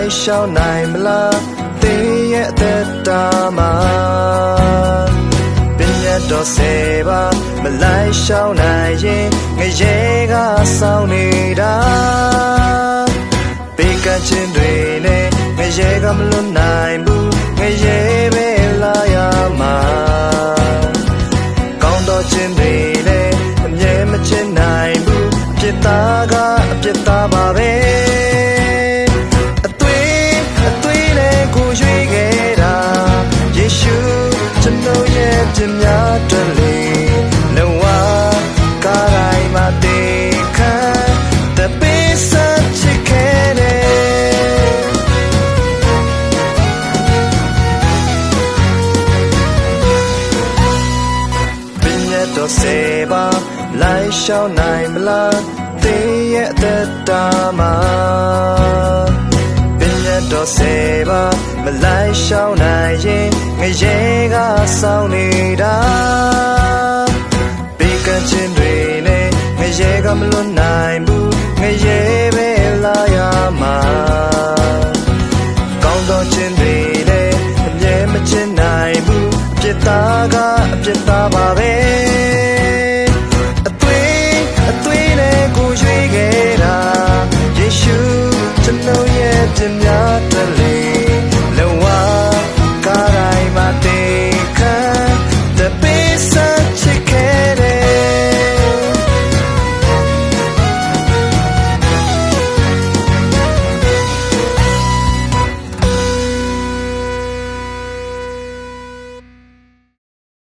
လိုက်ရှောင်းနိုင်မလားတေးရဲ့အသက်တာမှာပညာတော်စေပါမလိုက်ရှောင်းနိုင်ရင်ငရေကဆောင်နေတာပေကချင်းတွေနဲ့ငရေကမလွတ်နိုင်ဘူးငရေပဲလာရမှာကောင်းတော်ချင်းတွေနဲ့အမြဲမချင်နိုင်ဘူးအပြစ်သားကအပြစ်သားပါပဲအသွေးနဲ့ကိုရွေးခဲ့တာယေရှုကျွန်တော်ရဲ့ပြစ်များအတွက်လေလောကကားတိုင်းမှာတေခံတဲ့ပေးဆက်ချစ်ခဲ့တယ်ပညာတော်စေပါလိုက်ရှောင်းနိုင်မလားတေးရဲ့အသက်တာမှာပညာတော်စေပါမလိုက်ရှောင်းနိုင်ရင်ငရေကဆောင်နေတာပေကချင်းတွေနဲ့ငရေကမလွတ်နိုင်ဘူးငရေပဲလာရမှာ